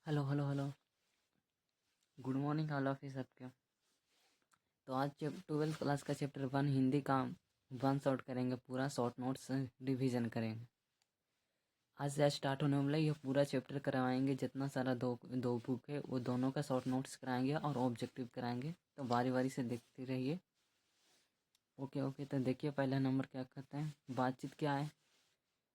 Hello hello hello. Good morning all of you सबके। तो आज 12th क्लास का चैप्टर 1 हिंदी का वन शॉट करेंगे, पूरा शॉर्ट नोट्स रिवीजन करेंगे। आज से स्टार्ट होने वाला ये पूरा चैप्टर करवाएंगे, जितना सारा दो दो बुक है वो दोनों का शॉर्ट नोट्स कराएंगे और ऑब्जेक्टिव कराएंगे। तो बारी बारी से देखते रहिए। Okay okay. तो देखिए पहला नंबर क्या कहते हैं, बातचीत क्या है।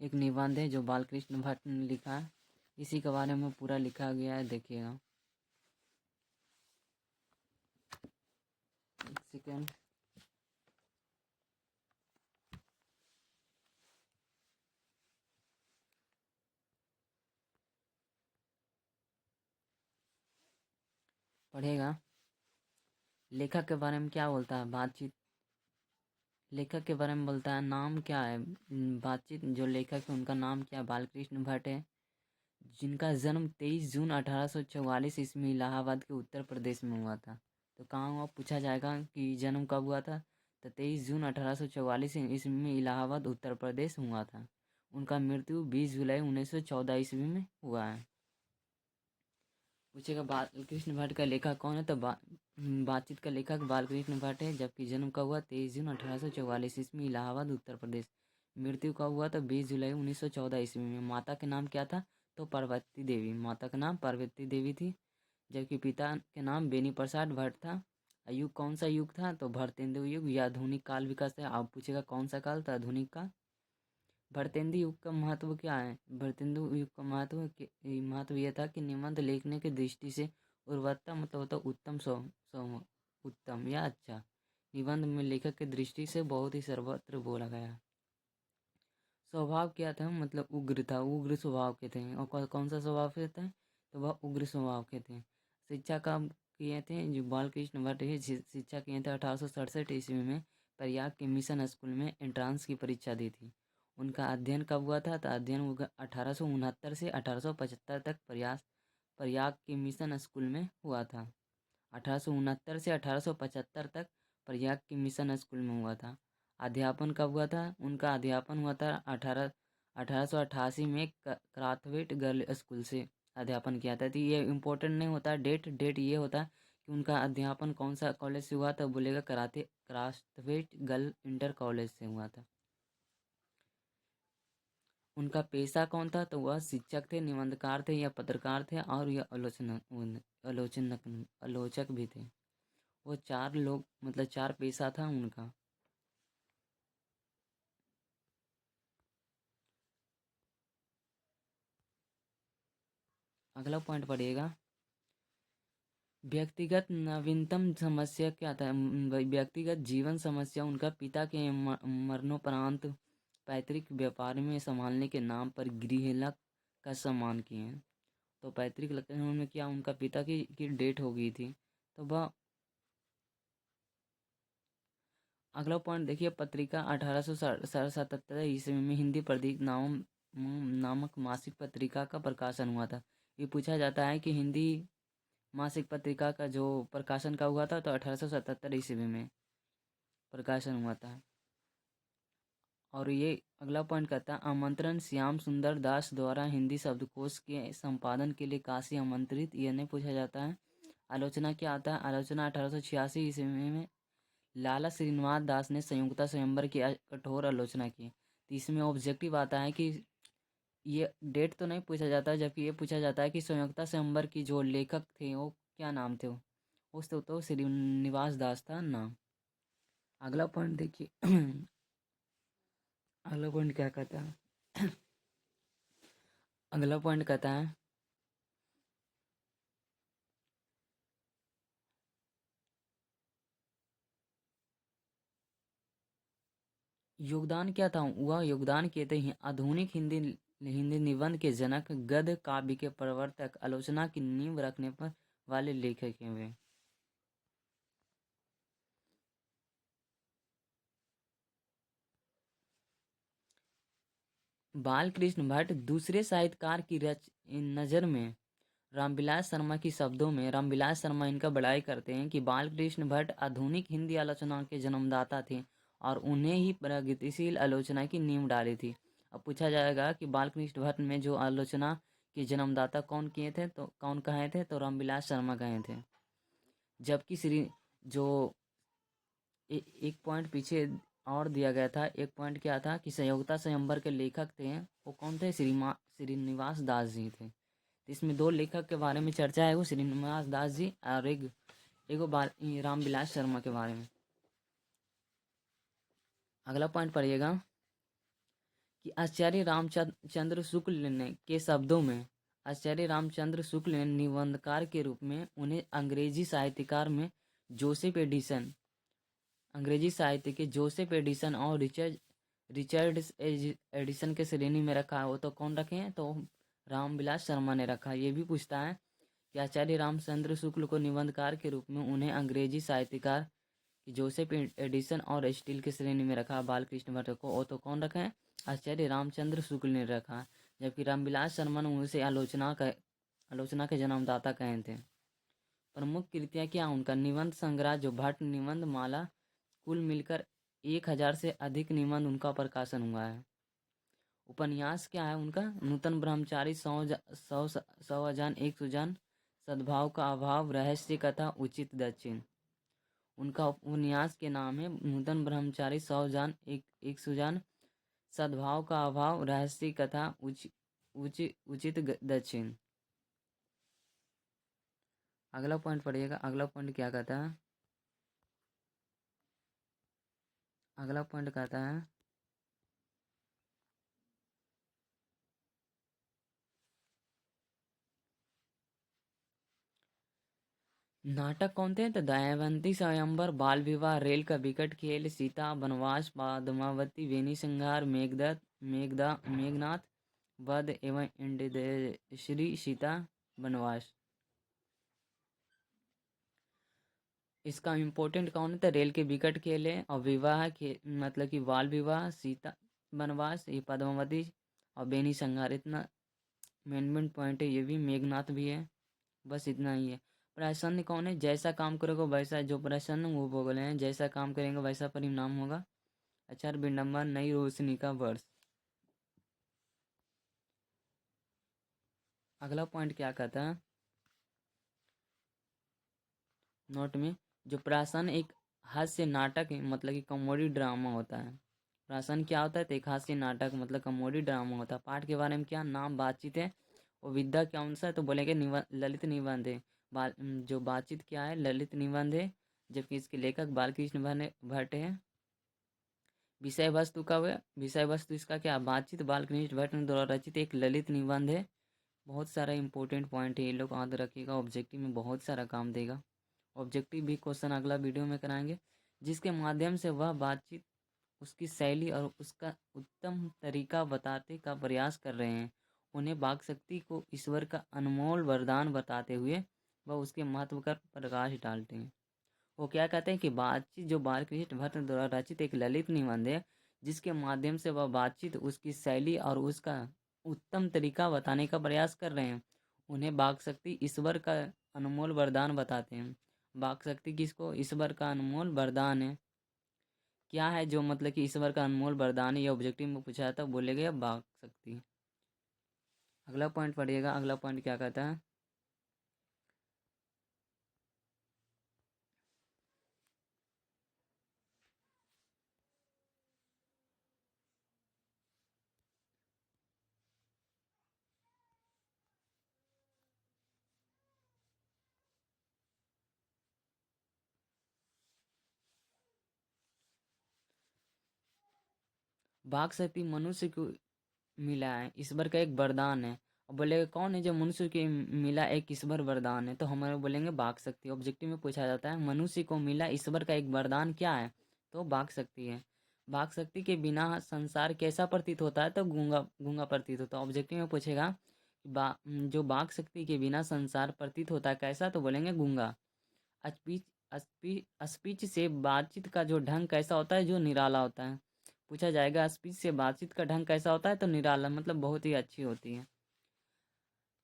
एक निबंध है जो बालकृष्ण भट्ट ने लिखा है, इसी के बारे में पूरा लिखा गया है, देखिएगा। सेकेंड, पढ़ेगा। लेखक के बारे में क्या बोलता है, बातचीत। लेखक के बारे में बोलता है, नाम क्या है। बातचीत जो लेखक है उनका नाम क्या है, बालकृष्ण भट्ट है, जिनका जन्म 23 जून 1844 ईस्वी इलाहाबाद के उत्तर प्रदेश में हुआ था। तो कहाँ हुआ, पूछा जाएगा कि जन्म कब हुआ था। तो 23 जून 1844 ईस्वी में इलाहाबाद उत्तर प्रदेश हुआ था। उनका मृत्यु 20 जुलाई 1914 ईस्वी में हुआ है। पूछेगा बालकृष्ण भट्ट का लेखक कौन है, तो बातचीत का लेखक बालकृष्ण भट्ट है, जबकि जन्म कब हुआ 23 जून 1844 ईस्वी इलाहाबाद उत्तर प्रदेश। मृत्यु कब हुआ, तो 20 जुलाई 1914 ईस्वी में। माता के नाम क्या था, तो पार्वती देवी, माता का नाम पार्वती देवी थी, जबकि पिता के नाम बेनी प्रसाद भट्ट था। युग कौन सा युग था, तो भरतेंदु युग या आधुनिक काल विकास है। आप पूछेगा कौन सा काल, तो आधुनिक काल। भरतेंदु युग का महत्व क्या है, भरतेंदु युग का महत्व यह था कि निबंध लिखने की दृष्टि से उर्वरता मतलब होता उत्तम उत्तम या अच्छा। निबंध में लेखक की दृष्टि से बहुत ही सर्वत्र बोला गया। स्वभाव क्या था, मतलब उग्र था, उग्र स्वभाव के थे। और कौन सा स्वभाव के थे, तो वह उग्र स्वभाव के थे। शिक्षा का किए थे, जो बालकृष्ण भट्ट है शिक्षा किए थे 1867 ईस्वी में प्रयाग के मिशन स्कूल में एंट्रांस की परीक्षा दी थी। उनका अध्ययन कब हुआ था, तो अध्ययन 1869 से 1875 तक प्रयाग के मिशन स्कूल में हुआ था। 1869 से 1875 तक प्रयाग के मिशन स्कूल में हुआ था। अध्यापन कब हुआ था, उनका अध्यापन हुआ था 1888 में क्राथवेट गर्ल स्कूल से अध्यापन किया था। तो ये इम्पोर्टेंट नहीं होता डेट ये होता कि उनका अध्यापन कौन सा कॉलेज से हुआ था, बोलेगा क्राथवेट गर्ल इंटर कॉलेज से हुआ था। उनका पेशा कौन था, तो वह शिक्षक थे, निबंधकार थे या पत्रकार थे, और यह आलोचक भी थे। वो चार लोग, मतलब चार पेशा था उनका। अगला पॉइंट पढ़िएगा, व्यक्तिगत नवीनतम समस्या क्या था। व्यक्तिगत जीवन समस्या, उनका पिता के मरणोपरांत पैतृक व्यापार में संभालने के नाम पर गृहलक का सम्मान किए। तो पैतृक लखनऊ में क्या, उनका पिता की डेट हो गई थी। तो वह अगला पॉइंट देखिए, पत्रिका 1877 ईस्वी में हिंदी प्रदीप नामक मासिक पत्रिका का प्रकाशन हुआ था। ये पूछा जाता है कि हिंदी मासिक पत्रिका का जो प्रकाशन का हुआ था, तो 1877 ईस्वी में प्रकाशन हुआ था। और ये अगला पॉइंट कहता है, आमंत्रण श्याम सुंदर दास द्वारा हिंदी शब्दकोश के संपादन के लिए काशी आमंत्रित, ये नहीं पूछा जाता है। आलोचना क्या आता है, आलोचना 1886 ईस्वी में लाला श्रीनिवास दास ने संयुक्ता स्वयंवर की कठोर आलोचना की। तो इसमें ऑब्जेक्टिव आता है कि ये डेट तो नहीं पूछा जाता, जबकि ये पूछा जाता है कि संयुक्ता स्वयंवर की जो लेखक थे वो क्या नाम थे, उस तो श्रीनिवास दास था नाम। अगला पॉइंट देखिए अगला पॉइंट क्या कहता है, अगला पॉइंट कहता है, योगदान क्या था। वह योगदान किए थे आधुनिक हिंदी हिंदी निबंध के जनक, गद्य काव्य के प्रवर्तक, आलोचना की नींव रखने पर वाले लेखक हुए। बालकृष्ण भट्ट दूसरे साहित्यकार की नज़र में रामविलास शर्मा की शब्दों में, रामविलास शर्मा इनका बड़ाई करते हैं कि बालकृष्ण भट्ट आधुनिक हिंदी आलोचना के जन्मदाता थे और उन्हें ही प्रगतिशील आलोचना की नींव डाली थी। अब पूछा जाएगा कि बालकृष्ण भट्ट में जो आलोचना के जन्मदाता कौन किए थे, तो कौन कहे थे, तो रामविलास शर्मा कहे थे। जबकि श्री जो एक पॉइंट पीछे और दिया गया था, एक पॉइंट क्या था कि संयोगता स्वयंवर के लेखक थे, वो कौन थे, श्रीनिवास दास जी थे। तो इसमें दो लेखक के बारे में चर्चा है, वो श्रीनिवास दास जी और एक रामविलास शर्मा के बारे में। अगला पॉइंट पढ़िएगा कि आचार्य रामचंद्र शुक्ल ने के शब्दों में, आचार्य रामचंद्र शुक्ल ने निबंधकार के रूप में उन्हें अंग्रेजी साहित्यकार में जोसेफ एडिसन, अंग्रेजी साहित्य के जोसेफ एडिसन और रिचर्ड एडिसन के श्रेणी में रखा है। वो तो कौन रखे हैं, तो रामविलास शर्मा ने रखा। ये भी पूछता है कि आचार्य रामचंद्र शुक्ल को निबंधकार के रूप में उन्हें अंग्रेजी साहित्यकार कि जोसेफ एडिसन और स्टील की श्रेणी में रखा बालकृष्ण भट्ट को, वो तो कौन रखा है, आचार्य रामचंद्र शुक्ल ने रखा। जबकि रामविलास शर्मा ने उनसे आलोचना के जन्मदाता कहे थे। प्रमुख कृतियाँ क्या, उनका निबंध संग्रह जो भट्ट निबंध माला, कुल मिलकर 1000 से अधिक निबंध उनका प्रकाशन हुआ है। उपन्यास क्या है उनका, नूतन ब्रह्मचारी, 100 अजान, 1 सुजान, सद्भाव का अभाव, रहस्य कथा, उचित दक्षिण। उनका उपन्यास के नाम है नूतन ब्रह्मचारी, 100 अजान, एक सुजान, सद्भाव का अभाव, रहस्य कथा, उचित दक्षिण। अगला पॉइंट पढ़िएगा। अगला पॉइंट क्या कहता है, अगला पॉइंट कहता है नाटक कौन थे, तो दयावंती स्वयंवर, बाल विवाह, रेल का विकट खेल, सीता वनवास, पद्मावती, वेणी संहार, मेघनाथ वध एवं इंद्रश्री सीता वनवास। इसका इम्पोर्टेंट कौन है, तो रेल के विकट खेल है, और विवाह मतलब कि बाल विवाह, सीता वनवास, ये पद्मावती और बेनी संहार। इतना मेन पॉइंट है। ये भी मेघनाथ भी है। बस इतना ही है। प्रसन्न कौन है, जैसा काम करोगे वैसा, जो प्रसन्न वो भोगले हैं, जैसा काम करेंगे वैसा परिणाम होगा। अचार विडम्बन, नई रोशनी का वर्ष। अगला पॉइंट क्या कहता है नोट में, जो प्रासन एक हास्य नाटक है, मतलब कि कॉमेडी ड्रामा होता है। प्रासन क्या होता है, तो एक हास्य नाटक मतलब कॉमेडी ड्रामा होता है। पाठ के बारे में क्या, नाम बातचीत है, और विद्या क्या उनसा है, तो बोलेंगे ललित निबंध है। जो बातचीत क्या है, ललित निबंध है, जबकि इसके लेखक बालकृष्ण भट्ट है। विषय वस्तु का हुआ, विषय वस्तु इसका क्या, बातचीत बालकृष्ण भट्ट द्वारा रचित एक ललित निबंध है। बहुत सारा इंपॉर्टेंट पॉइंट है, ये लोग याद रखिएगा, ऑब्जेक्टिव में बहुत सारा काम देगा। ऑब्जेक्टिव भी क्वेश्चन अगला वीडियो में कराएंगे। जिसके माध्यम से वह बातचीत, उसकी शैली और उसका उत्तम तरीका बताते का प्रयास कर रहे हैं। उन्हें वाक शक्ति को ईश्वर का अनमोल वरदान बताते हुए वह उसके महत्व पर प्रकाश डालते हैं। वो क्या कहते हैं कि बातचीत जो बालकृष्ण भट्ट द्वारा रचित एक ललित निबंध है, जिसके माध्यम से वह बातचीत, उसकी शैली और उसका उत्तम तरीका बताने का प्रयास कर रहे हैं। उन्हें वाक शक्ति ईश्वर का अनमोल वरदान बताते हैं। वाक शक्ति किसको, ईश्वर का अनमोल वरदान है। क्या है जो मतलब कि ईश्वर का अनमोल वरदान है, ये ऑब्जेक्टिव में पूछा था, बोलेगा वाक शक्ति। अगला पॉइंट पढ़िएगा। अगला पॉइंट क्या कहता है, वाक शक्ति मनुष्य को मिला है, ईश्वर का एक वरदान है। और बोलेगा कौन है जो मनुष्य के मिला एक ईश्वर वरदान है, तो हमारे बोलेंगे वाक शक्ति। ऑब्जेक्टिव में पूछा जाता है मनुष्य को मिला ईश्वर का एक वरदान क्या है, तो वाक शक्ति है। वाक शक्ति के बिना संसार कैसा प्रतीत होता है, तो गूंगा गूंगा प्रतीत होता है। ऑब्जेक्टिव में पूछेगा जो वाक शक्ति के बिना संसार प्रतीत होता है कैसा, तो बोलेंगे गूंगा। स्पीच स्पीच से बातचीत का जो ढंग कैसा होता है, जो निराला होता है। पूछा जाएगा स्पीच से बातचीत का ढंग कैसा होता है, तो निराला मतलब बहुत ही अच्छी होती है।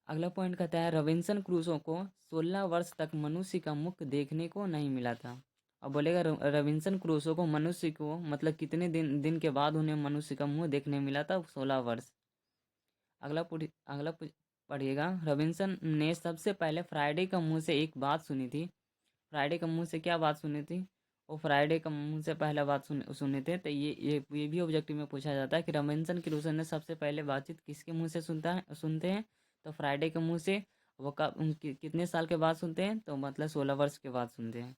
अगला पॉइंट कहता है रॉबिन्सन क्रूसो को 16 वर्ष तक मनुष्य का मुख देखने को नहीं मिला था। अब बोलेगा रॉबिन्सन क्रूसो को मनुष्य को मतलब कितने दिन के बाद उन्हें मनुष्य का मुंह देखने मिला था, 16 वर्ष। अगला पढ़िएगा। रॉबिन्सन ने सबसे पहले फ्राइडे के मुंह से एक बात सुनी थी। फ्राइडे के मुंह से क्या बात सुनी थी? वो फ्राइडे के मुंह से पहला बात सुने थे। तो ये भी ऑब्जेक्टिव में पूछा जाता है कि रॉबिन्सन क्रूसो ने सबसे पहले बातचीत किसके मुंह से सुनते हैं? तो फ्राइडे के मुंह से। वो कितने साल के बाद सुनते हैं? तो मतलब 16 वर्ष के बाद सुनते हैं।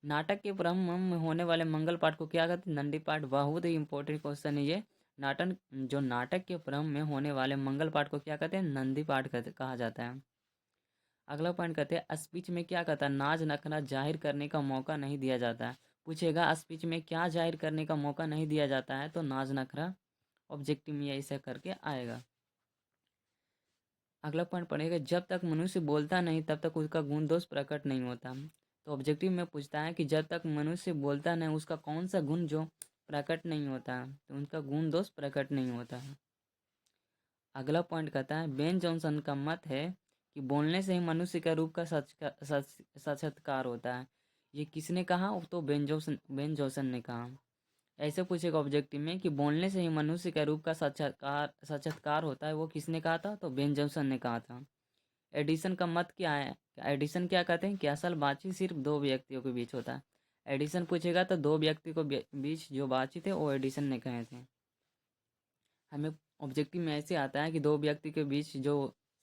नाटक के प्रारंभ में होने वाले मंगल पाठ को क्या कहते हैं? नंदी पाठ। बहुत ही इंपॉर्टेंट क्वेश्चन है ये। नाटक के प्रारंभ में होने वाले मंगल पाठ को क्या कहते हैं? नंदी पाठ कहा जाता है। अगला पॉइंट कहते हैं स्पीच में क्या कहता है? नाज नखरा जाहिर करने का मौका नहीं दिया जाता है। पूछेगा स्पीच में क्या जाहिर करने का मौका नहीं दिया जाता है? तो नाज नखरा। ऑब्जेक्टिव में ऐसा करके आएगा। अगला पॉइंट पढ़ेगा जब तक मनुष्य बोलता नहीं तब तक उसका गुण दोष प्रकट नहीं होता। तो ऑब्जेक्टिव में पूछता है कि जब तक मनुष्य बोलता नहीं उसका कौन सा गुण जो प्रकट नहीं होता? तो उनका गुण दोष प्रकट नहीं होता है। अगला पॉइंट कहता है बेन जॉनसन का मत है कि बोलने से ही मनुष्य का रूप का साक्षात्कार होता है। ये किसने कहा? तो बेन जॉनसन ने कहा। ऐसे पूछेगा ऑब्जेक्टिव में कि बोलने से ही मनुष्य का रूप का साक्षात्कार होता है, वो किसने कहा था? तो बेन जॉनसन ने कहा था। एडिसन का मत क्या है? एडिसन क्या कहते हैं कि असल बातचीत सिर्फ दो व्यक्तियों के बीच होता है। एडिसन पूछेगा तो दो व्यक्ति को बीच जो बातचीत है वो एडिसन ने कहे थे। हमें ऑब्जेक्टिव में ऐसे आता है कि दो व्यक्ति के बीच जो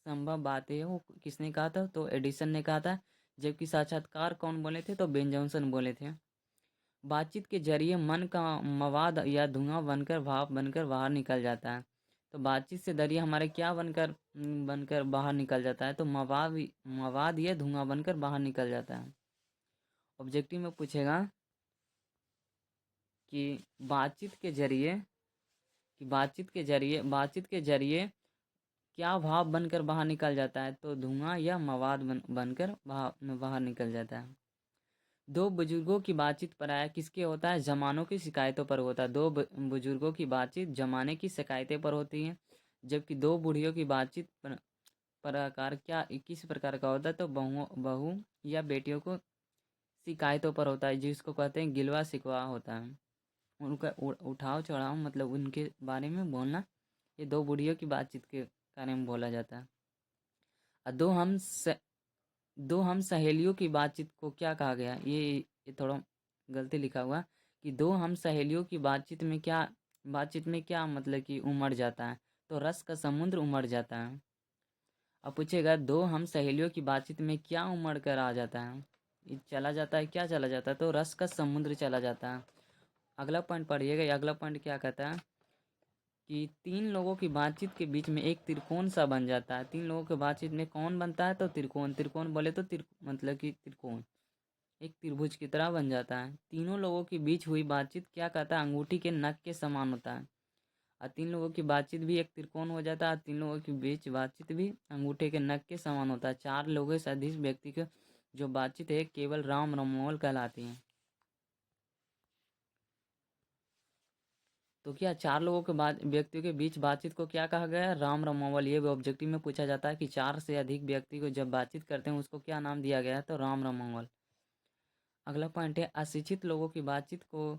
संभव बातें है वो किसने कहा था? तो एडिसन ने कहा था। जबकि साक्षात्कार कौन बोले थे? तो बेन जॉनसन बोले थे। बातचीत के जरिए मन का मवाद या धुआं बनकर भाप बनकर बाहर निकल जाता है। तो बातचीत से जरिए हमारे क्या बनकर बनकर बाहर निकल जाता है? तो मवाद या धुआं बनकर बाहर निकल जाता है। ऑब्जेक्टिव में पूछेगा कि बातचीत के जरिए बातचीत के जरिए क्या भाप बनकर बाहर निकल जाता है? तो धुआं या मवाद बनकर बाहर निकल जाता है। दो बुजुर्गों की बातचीत पराया किसके होता है? जमानों की शिकायतों पर होता है। दो बुजुर्गों की बातचीत जमाने की शिकायतें पर होती है। जबकि दो बूढ़ियों की बातचीत प्रकार क्या किस प्रकार का होता है? तो बहू या बेटियों को शिकायतों पर होता है, जिसको कहते हैं गिलवा शिकवा होता है। उनका उठाव चढ़ाव मतलब उनके बारे में बोलना। ये दो बूढ़ियों की बातचीत के बारे में बोला जाता है। और दो हम सहेलियों की बातचीत को क्या कहा गया? ये थोड़ा गलती लिखा हुआ कि दो हम सहेलियों की बातचीत में क्या मतलब कि उमड़ जाता है? तो रस का समुद्र उमड़ जाता है। अब पूछेगा दो हम सहेलियों की बातचीत में क्या उमड़ कर आ जाता है? ये चला जाता है, क्या चला जाता है? तो रस का समुद्र चला जाता है। अगला पॉइंट पढ़िएगा। ये अगला पॉइंट क्या कहता है कि तीन लोगों की बातचीत के बीच में एक त्रिकोण सा बन जाता है। तीन लोगों की बातचीत में कौन बनता है? तो त्रिकोण। त्रिकोण बोले तो मतलब कि त्रिकोण एक त्रिभुज की तरह बन जाता है। तीनों लोगों के बीच हुई बातचीत क्या कहता है? अंगूठी के नख के समान होता है। और तीन लोगों की बातचीत भी एक त्रिकोण हो जाता है। तीन लोगों के बीच बातचीत भी अंगूठे के नख के समान होता है। चार लोगों से अधिक व्यक्ति की जो बातचीत है केवल राम रमोल कहलाती है। तो क्या चार लोगों के बाद व्यक्तियों के बीच बातचीत को क्या कहा गया है? राम रमावल। ये भी ऑब्जेक्टिव में पूछा जाता है कि चार से अधिक व्यक्ति को जब बातचीत करते हैं उसको क्या नाम दिया गया है? तो राम रमावल। अगला पॉइंट है अशिक्षित लोगों की बातचीत को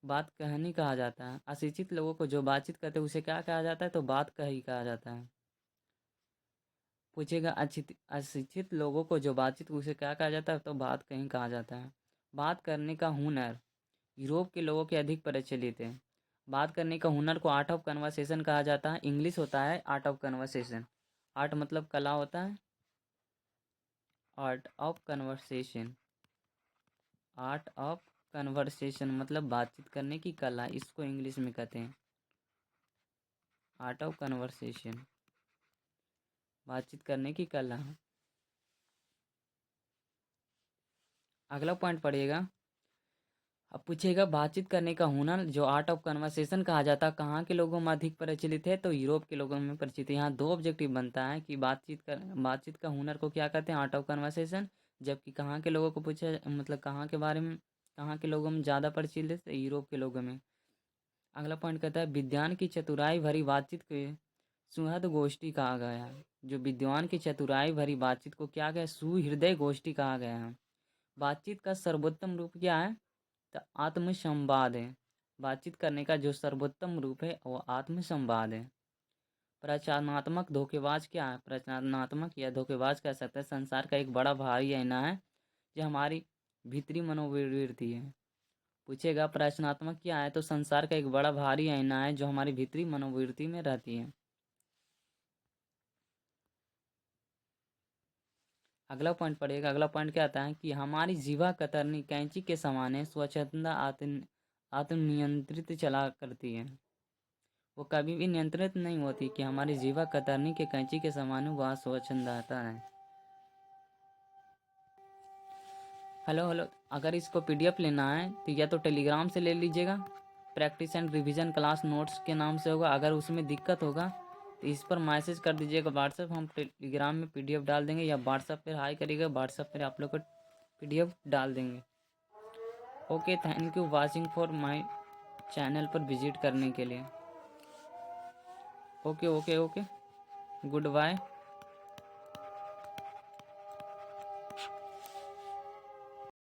बात कहनी कहा जाता है। अशिक्षित लोगों को जो बातचीत करते हैं उसे क्या कहा जाता है? तो बात कही कहा जाता है। पूछेगा अशिक्षित लोगों को जो बातचीत उसे क्या कहा जाता है? तो बात कहीं कहा जाता है। बात करने का हुनर यूरोप के लोगों के अधिक प्रचलित है। बात करने का हुनर को आर्ट ऑफ कन्वर्सेशन कहा जाता है। इंग्लिश होता है आर्ट ऑफ कन्वर्सेशन। आर्ट मतलब कला होता है। Art of conversation. Art of conversation मतलब बातचीत करने की कला, इसको इंग्लिश में कहते हैं आर्ट ऑफ कन्वर्सेशन। बातचीत करने की कला। अगला पॉइंट पढ़िएगा। अब पूछेगा बातचीत करने का हुनर जो आर्ट ऑफ कन्वर्सेशन कहा जाता है कहाँ के लोगों में अधिक प्रचलित है? तो यूरोप के लोगों में प्रचलित है। यहाँ दो ऑब्जेक्टिव बनता है कि बातचीत का हुनर को क्या कहते हैं? Art of conversation. जबकि कहाँ के लोगों को पूछा मतलब कहाँ के बारे में कहाँ के लोगों में ज़्यादा प्रचलित है? यूरोप के लोगों में। अगला पॉइंट कहता है विज्ञान की चतुराई भरी बातचीत के सुहृद गोष्ठी कहा गया है। जो विद्वान की चतुराई भरी बातचीत को क्या गया? सुहृदय गोष्ठी कहा गया है। बातचीत का सर्वोत्तम रूप क्या है? तो आत्मसंवाद है। बातचीत करने का जो सर्वोत्तम रूप है वो आत्मसंवाद है। प्रचारणात्मक धोखेबाज क्या है? प्रचारणात्मक या धोखेबाज कह सकते हैं संसार का एक बड़ा भारी आईना है जो हमारी भीतरी मनोवृत्ति है। पूछेगा प्रश्नात्मक क्या है, तो संसार का एक बड़ा भारी आईना है जो हमारी भीतरी मनोवृत्ति में रहती है। अगला पॉइंट पढ़िएगा। अगला पॉइंट क्या आता है कि हमारी जीवा कतरनी कैंची के समान है, स्वच्छंदा आत्मनियंत्रित चला करती है। वो कभी भी नियंत्रित नहीं होती कि हमारी जीवा कतरनी के कैंची के समान वह स्वच्छंदता है। हेलो हेलो, अगर इसको पीडीएफ लेना है तो या तो टेलीग्राम से ले लीजिएगा, practice and revision class notes के नाम से होगा। अगर उसमें दिक्कत होगा तो इस पर मैसेज कर दीजिएगा व्हाट्सएप, हम टेलीग्राम में पीडीएफ डाल देंगे, या व्हाट्सएप पर हाई करिएगा, व्हाट्सएप पर आप लोग को पीडीएफ डाल देंगे। Okay, thank you watching for my channel पर विजिट करने के लिए। Okay okay okay, good bye.